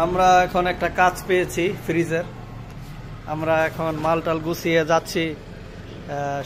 আমরা এখন একটা কাজ পেয়েছি ফ্রিজের। আমরা এখন মালটাল গুছিয়ে যাচ্ছি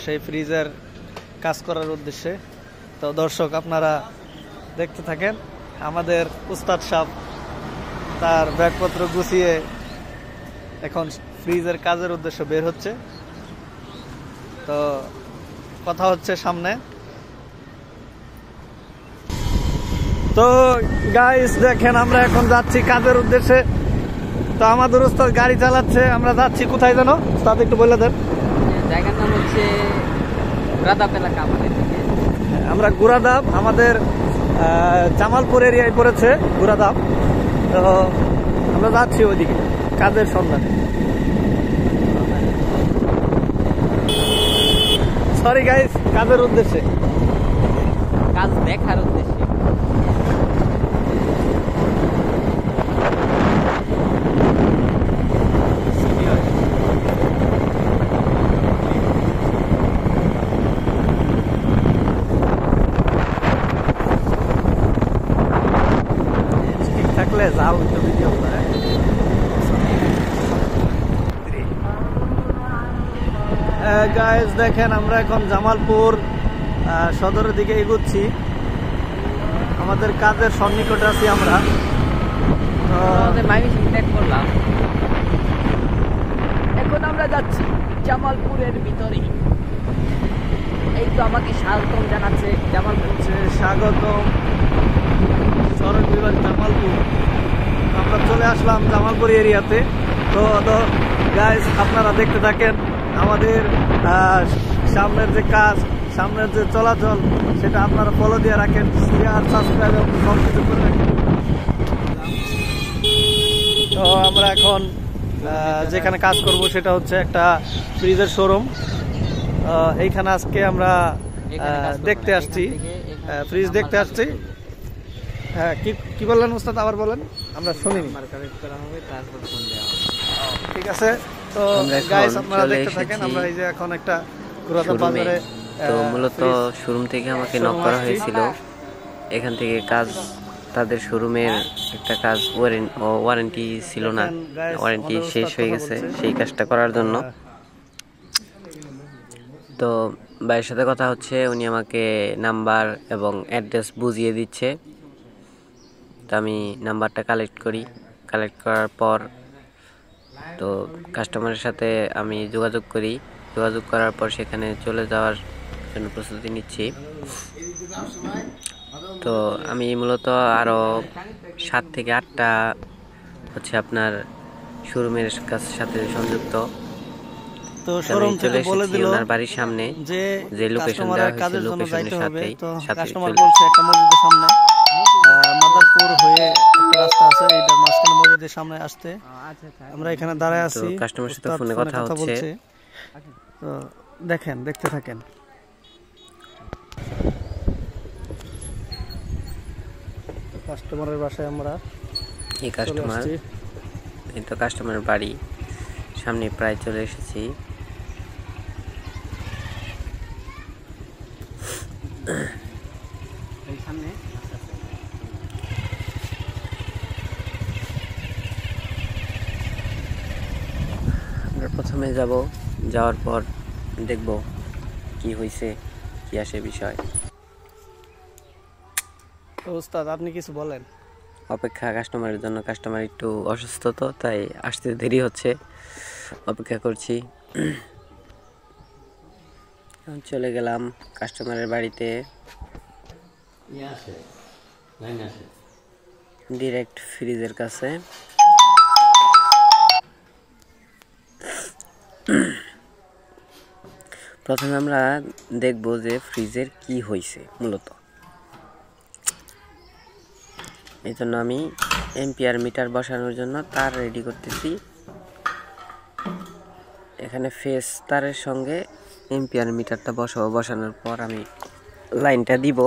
সেই ফ্রিজের কাজ করার উদ্দেশ্যে। তো দর্শক আপনারা দেখতে থাকেন, আমাদের উস্তাদ সাহেব তার ব্যাগপত্র গুছিয়ে এখন ফ্রিজের কাজের উদ্দেশ্যে বের হচ্ছে। তো কথা হচ্ছে সামনে। তো গাইস দেখেন, আমরা এখন যাচ্ছি কাজের উদ্দেশ্যে। তো আমাদের উস্তাদ গাড়ি চালাচ্ছে, আমরা যাচ্ছি কোথায় জানো উস্তাদ একটু বলে দেন। জায়গার নাম হচ্ছে গুরাদাব এলাকা। আমরা গুরাদাব, আমাদের জামালপুর এরিয়ায় পড়েছে গুরাদাব। তো আমরা যাচ্ছি ওইদিকে কাজের সন্ধানে। সরি গাইস, কাজের উদ্দেশ্যে, কাজ দেখার উদ্দেশ্যে। থাকলে যাও একটু ভিডিও করে। গাইস দেখেন, আমরা এখন জামালপুর সদরের দিকে এগোচ্ছি। আমাদের কাজের সন্নিকটে আছি আমরা। এখন আমরা যাচ্ছি জামালপুরের ভিতরে। এই তো আমাকে স্বাগতম জানাচ্ছে জামালপুর। স্বাগতম সড়ক বিভাগ জামালপুর। আমরা চলে আসলাম জামালপুর এরিয়াতে। তো গাইস আপনারা দেখতে থাকেন আমাদের সামনের যে কাজ, সামনের যে চলাচল, সেটা আপনারা ফলো দিয়ে রাখেন, শেয়ার সাবস্ক্রাইব সব কিছু করে রাখেন। তো আমরা এখন যেখানে কাজ করব সেটা হচ্ছে একটা ফ্রিজের শোরুম। এইখানে আজকে আমরা দেখতে আসছি, ফ্রিজ দেখতে আসছি। হ্যাঁ, কি বললেন উস্তাদ, আবার বলেন, আমরা শুনিনি। ঠিক আছে, তো গাইস আপনারা দেখতে থাকেন। আমরা এই যে এখন একটা গুরাদাব বাজারে, তো মূলত শোরুম থেকে আমাকে নক করা হয়েছিল। এখান থেকে কাজ, তাদের শোরুমের একটা কাজ ওয়ারেন্টি ছিল না, ওয়ারেন্টি শেষ হয়ে গেছে, সেই কাজটা করার জন্য। তো ভাইয়ের সাথে কথা হচ্ছে, উনি আমাকে নাম্বার এবং অ্যাড্রেস বুঝিয়ে দিচ্ছে। তো আমি নাম্বারটা কালেক্ট করি, কালেক্ট করার পর তো কাস্টমারের সাথে আমি যোগাযোগ করি। যোগাযোগ করার পর সেখানে চলে যাওয়ার জন্য প্রস্তুতি নিচ্ছি। তো আমি মূলত আরও 7 থেকে 8টা হচ্ছে আপনার শোরুমের সাথে সংযুক্ত। তো শোরুম থেকে বলে দিল ওনার বাড়ির সামনে যে লোকেশন দেওয়া হয়েছে, লোকেশনের সাথেই কাস্টমার বলছে একটা মসজিদের সামনে, মাদারপুর হয়ে একটা রাস্তা আছে, এইটার মাঝখানে মসজিদের সামনে আসতে। আমরা এখানে দাঁড়ায় আছি, কাস্টমারের সাথে ফোনে কথা হচ্ছে। তো দেখেন, দেখতে থাকেন। কাস্টমারের বাসায় আমরা, এই কাস্টমার, এই তো কাস্টমারের বাড়ি সামনে প্রায় চলে এসেছি। আমরা প্রথমে যাব, যাওয়ার পর দেখব কি হয়েছে, কি আসে বিষয়। তো উস্তাদ আপনি কিছু বলেন। অপেক্ষা কাস্টমারের জন্য, কাস্টমার একটু অসুস্থ, তো তাই আসতে দেরি হচ্ছে, অপেক্ষা করছি। চলে গেলাম কাস্টমারের বাড়িতে, ডিরেক্ট ফ্রিজের কাছে। প্রথমে আমরা দেখব যে ফ্রিজের কি হয়েছে মূলত। এই জন্য আমি এম্পিয়ার মিটার বসানোর জন্য তার রেডি করতেছি। এখানে ফেস তারের সঙ্গে এম্পিয়ার মিটারটা বসাবো। বসানোর পর আমি লাইনটা দিব।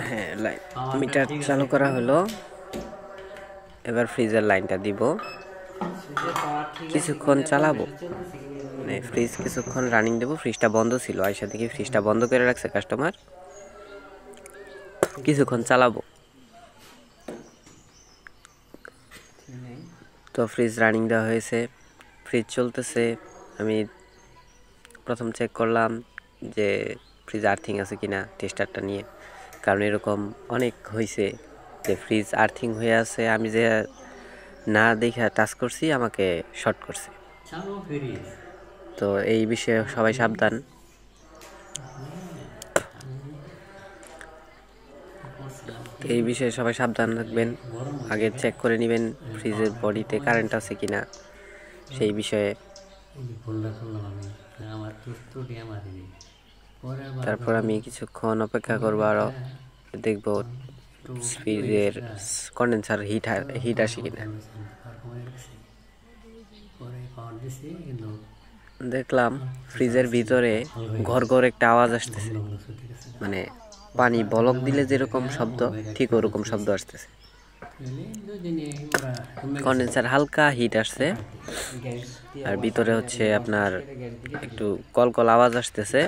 হ্যাঁ, লাইন মিটার চালু করা হলো। এবার ফ্রিজের লাইনটা দিব, কিছুক্ষণ চালাবো, মানে ফ্রিজ কিছুক্ষণ রানিং দেবো। ফ্রিজটা বন্ধ ছিল, আইসা থেকে ফ্রিজটা বন্ধ করে রাখছে কাস্টমার। কিছুক্ষণ চালাবো, তো ফ্রিজ রানিং দেওয়া হয়েছে, ফ্রিজ চলতেছে। আমি প্রথম চেক করলাম যে ফ্রিজ আর্থিং আছে কিনা টেস্টারটা নিয়ে, কারণ এরকম অনেক হয়েছে যে ফ্রিজ আর্থিং হয়ে আছে, আমি যে না দেখে টাচ করছি আমাকে শর্ট করছে। তো এই বিষয়ে সবাই সাবধান। থাকবেন। আগে চেক করে নেবেন ফ্রিজের বডিতে কারেন্ট আছে কিনা সেই বিষয়ে। তারপর আমি কিছুক্ষণ অপেক্ষা করবো, আরও দেখব ফ্রিজের কন্ডেন্সার হিট আসে কিনা। দেখলাম ফ্রিজের ভিতরে ঘর ঘর একটা আওয়াজ আসতেছে, মানে পানি বলক দিলে যেরকম শব্দ ঠিক ওরকম শব্দ আসতেছে। কন্ডেন্সার হালকা হিট আসছে, আর ভিতরে হচ্ছে আপনার একটু কলকল আওয়াজ আসতেছে।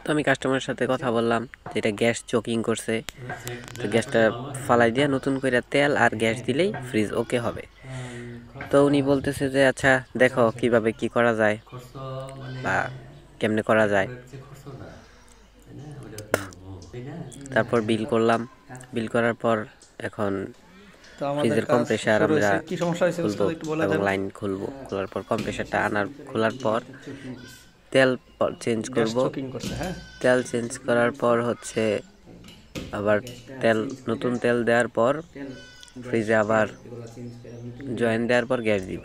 তো আমি কাস্টমারের সাথে কথা বললাম যে এটা গ্যাস চোকিং করছে, তো গ্যাসটা ফালাই দিয়ে নতুন করে তেল আর গ্যাস দিলেই ফ্রিজ ওকে হবে। তো উনি বলতেছে যে আচ্ছা দেখো কিভাবে কি করা যায় বা কেমনে করা যায়। তারপর বিল করলাম, বিল করার পর এখন ফ্রিজের কম্প্রেসার আমরা খুলবো এবং লাইন খুলবো। খোলার পর কম্প্রেসারটা খোলার পর তেল চেঞ্জ করব। তেল চেঞ্জ করার পর হচ্ছে আবার নতুন তেল দেওয়ার পর ফ্রিজে আবার জয়েন দেওয়ার পর গ্যাস দিব।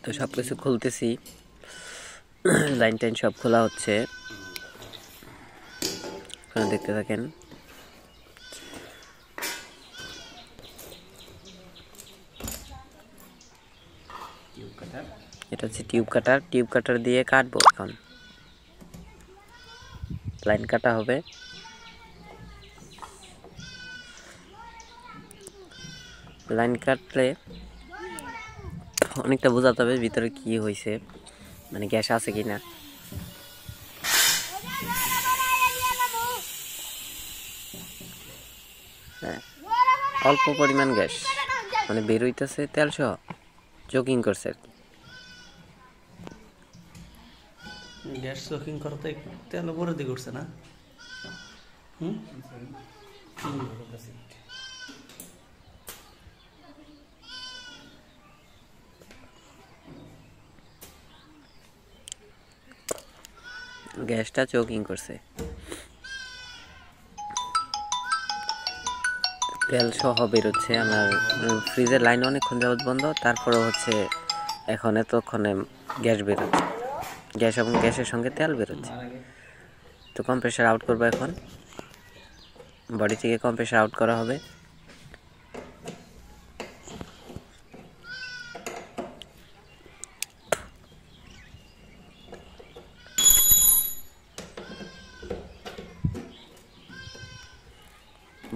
তো সব কিছু খুলতেছি, লাইন টাইন সব খোলা হচ্ছে, দেখতে থাকেন। এটা হচ্ছে টিউব কাটার দিয়ে কাটবো। এখন লাইন কাটা হবে। লাইন কাটলে অনেকটা বোঝাতে হবে ভিতরে কি হয়েছে, মানে গ্যাস আছে কিনা। হ্যাঁ, অল্প পরিমাণ গ্যাস মানে বের হইতেছে, তেল সহ চোকিং করছে আর কি। গ্যাস চোকিং করতে তেল উপরে দিকে উঠছে না। গ্যাসটা চোকিং করছে, তেল সহ বেরোচ্ছে। আমার ফ্রিজের লাইন অনেকক্ষণ যাবত বন্ধ, তারপরেও হচ্ছে এখন এতক্ষণে গ্যাস বেরোচ্ছে, গ্যাস এবং গ্যাসের সঙ্গে তেল বেরোচ্ছে। তো কম্প্রেসার আউট করবো, এখন বডি থেকে কম্প্রেসার আউট করা হবে।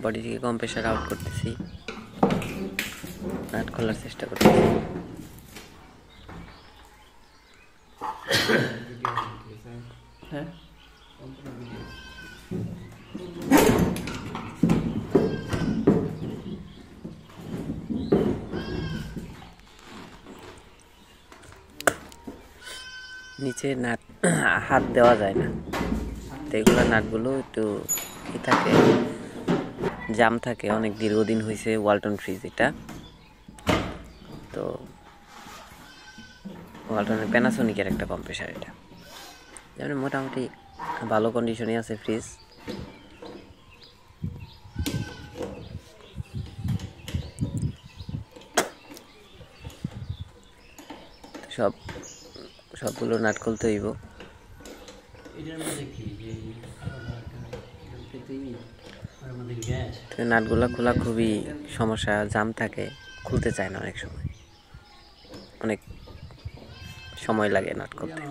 বডি থেকে কম্প্রেসার আউট করতেছি, নাট খোলার চেষ্টা করতেছি। হ্যাঁ, নিচে নাট হাত দেওয়া যায় না, তো এগুলো নাটগুলো একটু থাকে, জাম থাকে। অনেক দীর্ঘদিন হয়েছে ওয়ালটন ফ্রিজ এটা, তো ওয়ালটনের প্যানাসোনিকের একটা কম্প্রেসার এটা। যেমন মোটামুটি ভালো কন্ডিশনে আছে ফ্রিজ। সবগুলো নাট খুলতে হইব। নাটগুলো খোলা খুবই সমস্যা, জাম থাকে, খুলতে চায় না, অনেক সময় লাগে নাট খুলতে।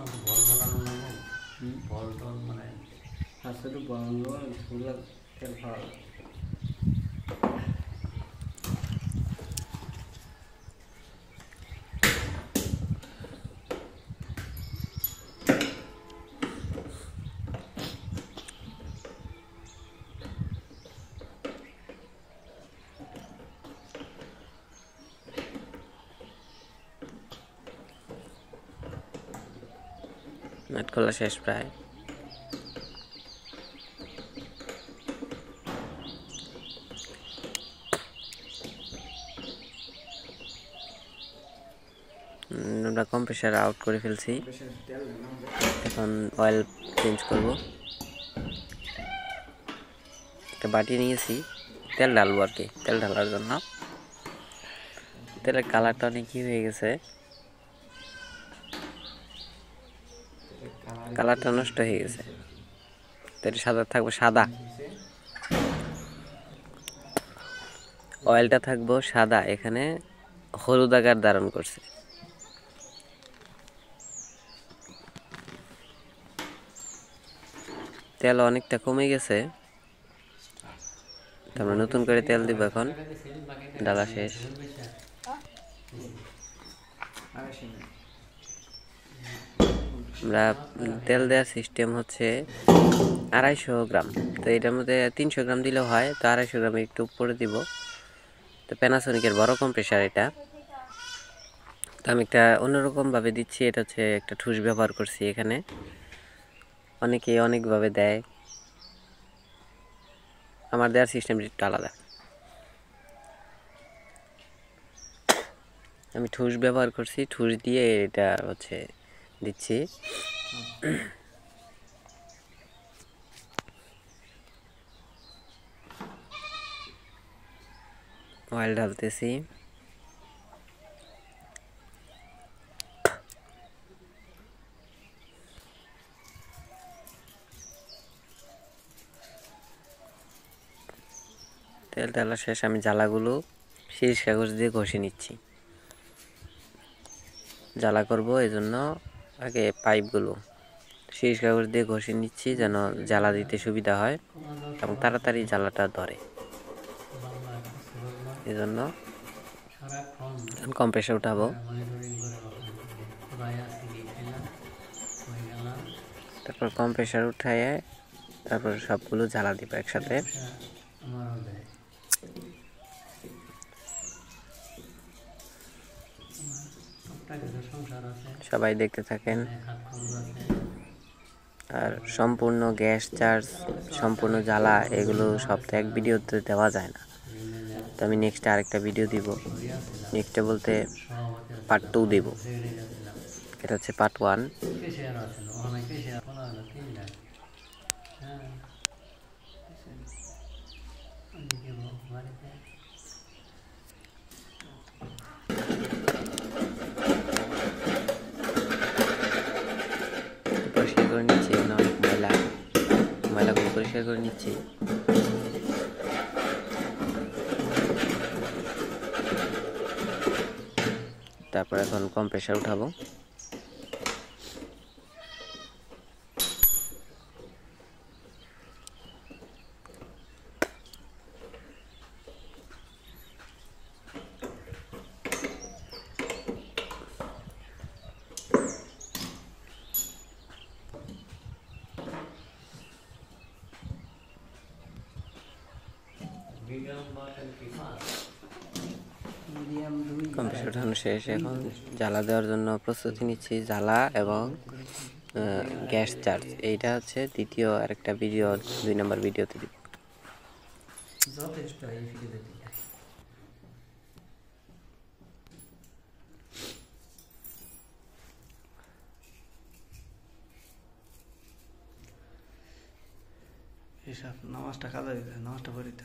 নাট খোলা শেষ প্রায়। আমরা কম্প্রেসার আউট করে ফেলছি, এখন অয়েল চেঞ্জ করব। একটা বাটি নিয়েছি, তেল ঢালবো আর কি। তেল ঢালার জন্য তেলের কালারটা অনেক কি হয়ে গেছে, কালারটা নষ্ট হয়ে গেছে। তেল সাদা থাকবো, সাদা অয়েলটা থাকবো সাদা, এখানে হলুদ আকার ধারণ করছে। তেল অনেকটা কমে গেছে, আমরা নতুন করে তেল দিব। এখন ডালা শেষ। আমরা তেল দেওয়ার সিস্টেম হচ্ছে 250 গ্রাম। তো এটার মধ্যে 300 গ্রাম দিলেও হয়, তো 250 গ্রাম একটু উপরে দিব। তো প্যানাসোনিকের বড় কম্প্রেসার এটা। তো আমি একটা অন্যরকমভাবে দিচ্ছি, এটা হচ্ছে একটা ঠুস ব্যবহার করছি এখানে। অনেকে অনেকভাবে দেয়, আমার দেওয়ার সিস্টেমটা একটু আলাদা। আমি ঠুস ব্যবহার করছি, ঠুস দিয়ে এটা হচ্ছে দিচ্ছি। অয়েল ঢালতেছি, তেল ঢালা শেষ। আমি জ্বালাগুলো শিরিষ কাগজ দিয়ে ঘষে নিচ্ছি। জ্বালা করব এই জন্য আগে পাইপগুলো শিরিষ কাগজ দিয়ে ঘষে নিচ্ছি, যেন জ্বালা দিতে সুবিধা হয় এবং তাড়াতাড়ি জ্বালাটা ধরে। এই জন্য কম্প্রেসার উঠাবো। তারপর কম্প্রেসার উঠায় তারপর সবগুলো জ্বালা দিব একসাথে। সবাই দেখতে থাকেন। আর সম্পূর্ণ গ্যাস চার্জ, সম্পূর্ণ জ্বালা, এগুলো সপ্তাহে এক ভিডিওতে দেওয়া যায় না। তো আমি নেক্সটে আরেকটা ভিডিও দিব। নেক্সটে বলতে পার্ট 2 দেব। এটা হচ্ছে পার্ট 1। পরিষ্কার করে নিচ্ছি, এখানে অনেক ময়লাগুলো পরিষ্কার করে নিচ্ছি। তারপর এখন কম্প্রেসার উঠাবো। কম্প্রেসার উঠানো শেষ, এখন জ্বালা দেওয়ার জন্য প্রস্তুতি নিচ্ছি। জ্বালা এবং গ্যাস চার্জ, এইটা হচ্ছে দ্বিতীয় আরেকটা ভিডিও, 2 নম্বর ভিডিওতে দিব। হিসাব নামাজটা কাজা দিতে, নামাজটা পড়িতে।